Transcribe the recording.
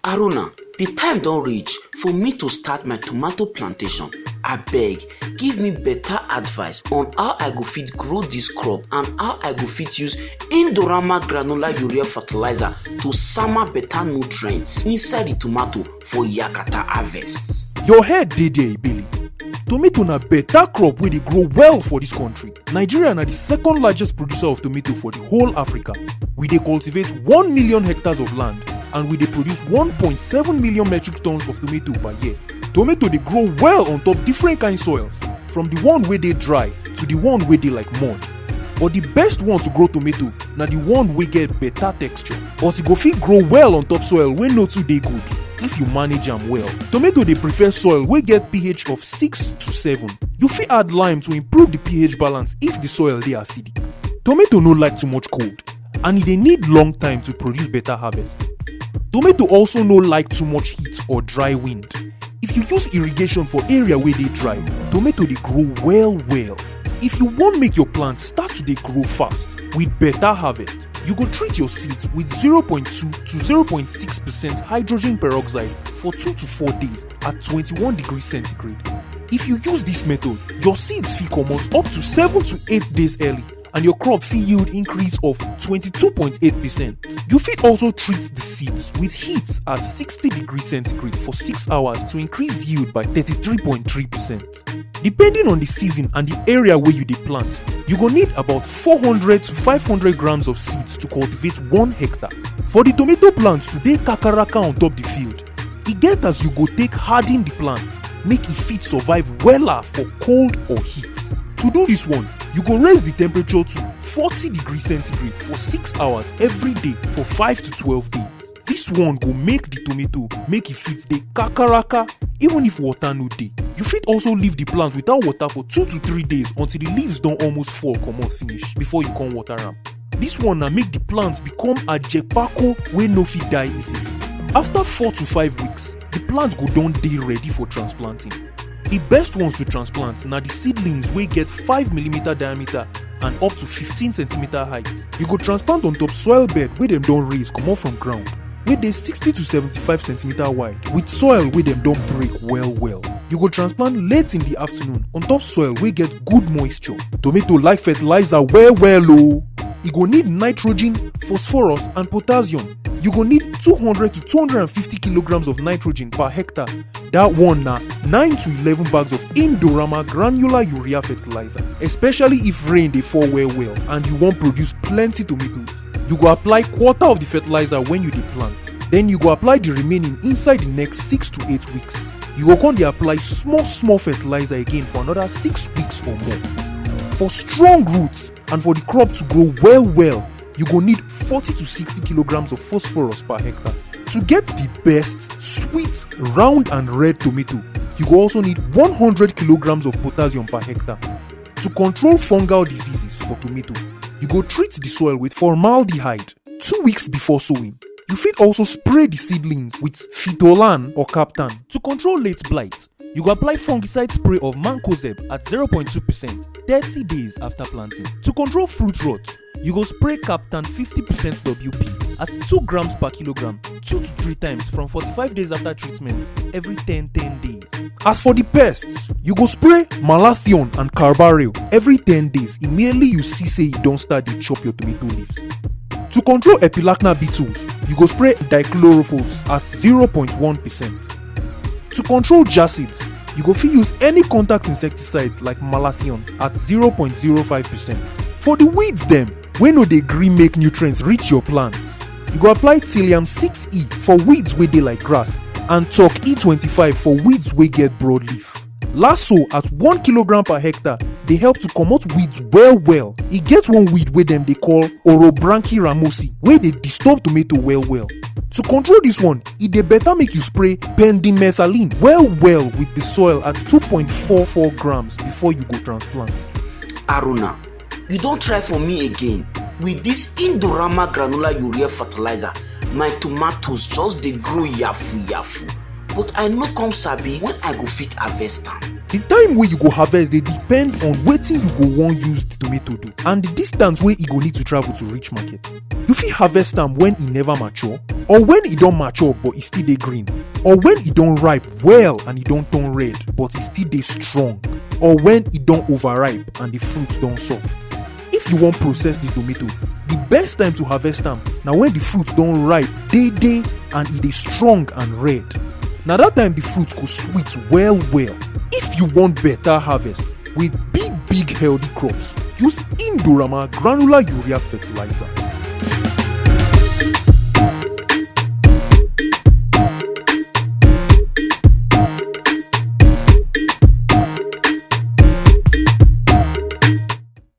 Aruna, the time don reach for me to start my tomato plantation. Abeg, give me better advice on how I go fit grow this crop and how I go fit use Indorama Granular Urea Fertilizer to sama better nutrients inside the tomato for yakata harvest. Your head dey there, Billy. Tomato na better crop wey dey grow well for dis country. Nigeria na the second largest producer of tomato for the whole Africa. We dey cultivate 1 million hectares of land and we dey produce 1.7 million metric tons of tomato per year. Tomato dey grow well on top different kind soils, from the one wey dey dry to the one wey dey like mud. But the best one to grow tomato na the one wey get better texture, but e go fit grow well on top soil wey no too dey good if you manage am well. Tomato dey prefer soil wey get pH of 6 to 7. You fit add lime to improve the pH balance if the soil dey acidic. Tomato no like too much cold and e dey need long time to produce better harvest. Tomato also no like too much heat or dry wind. If you use irrigation for area wey dey dry, tomato dey grow well. If you wan make your plant start to dey grow fast with better harvest, you go treat your seeds with 0.2 to 0.6% hydrogen peroxide for 2 to 4 days at 21 degrees centigrade. If you use this method, your seeds fit comot up to 7 to 8 days early and your crop fit yield increase of 22.8%. You fit also treat the seeds with heat at 60 degrees centigrade for 6 hours to increase yield by 33.3%. Depending on the season and the area where you dey plant, you go need about 400 to 500 grams of seeds to cultivate 1 hectare. For the tomato plants to dey kakaraka on top the field, e get as you go take harden the plant make e fit survive wella for cold or heat. To do this one, you go raise the temperature to 40 degrees centigrade for 6 hours every day for 5 to 12 days. This one go make the tomato make e fit dey kakaraka even if water no dey. You fit also leave the plant without water for 2 to 3 days until the leaves don almost fall comot finish before you come water am. This one na make the plant become ajepako wey no fit die easily. After 4 to 5 weeks, the plant go don dey ready for transplanting. The best ones to transplant na the seedlings wey get 5mm diameter and up to 15cm height. You go transplant on top soil bed wey dem don raise comot from ground, wey dey 60 to 75cm wide with soil wey dem don break well. You go transplant late in the afternoon on top soil wey get good moisture. Tomato like fertilizer well o. E go need nitrogen, phosphorus and potassium. You go need 200 to 250 kilograms of nitrogen per hectare. That one na 9 to 11 bags of Indorama Granular Urea Fertilizer, especially if rain dey fall well and you wan produce plenty tomatoes. You go apply quarter of the fertilizer when you dey plant. Then you go apply the remaining inside the next 6 to 8 weeks. You go come dey apply small fertilizer again for another 6 weeks or more. For strong roots and for the crop to grow well, you go need 40 to 60 kilograms of phosphorus per hectare. To get the best, sweet, round and red tomato, you go also need 100 kilograms of potassium per hectare. To control fungal diseases for tomato, you go treat the soil with formaldehyde 2 weeks before sowing. You fit also spray the seedlings with phytolan or captan. To control late blight, you go apply fungicide spray of mancozeb at 0.2% 30 days after planting. To control fruit rot, you go spray captan 50% WP at 2 grams per kilogram 2 to 3 times from 45 days after treatment every 10 days. As for the pests, you go spray malathion and carbaryl every 10 days immediately you see say e don start dey chop your tomato leaves. To control epilacna beetles, you go spray dichlorophos at 0.1%. To control jacids, you go fit use any contact insecticide like malathion at 0.05%. For the weeds dem wey no dey gree make nutrients reach your plants, you go apply Thylium 6E for weeds wey dey like grass and Talc E25 for weeds wey get broad leaf. Lasso at 1 kilogram per hectare dey help to comot weeds well. E get one weed wey dem dey call Orobranchi ramosi wey dey disturb tomato well. To control this one, e dey better make you spray pendimethalin well with the soil at 2.44 grams before you go transplant. Aruna, you don try for me again. With this Indorama Granular Urea Fertilizer, my tomatoes just dey grow yafu. but I no come sabi when I go fit harvest am. The time wey you go harvest dey depend on wetin you go wan use the tomato do and the distance wey e go need to travel to reach market. You fit harvest am when e never mature, or when e don mature but e still dey green, or when e don ripe well and e don turn red but e still dey strong, or when e don overripe and the fruit don soft. If you wan process the tomato, the best time to harvest am na when the fruit don ripe dey and e dey strong and red. Na that time the fruit go sweet well well. If you want better harvest with big healthy crops, use Indorama Granular Urea Fertilizer.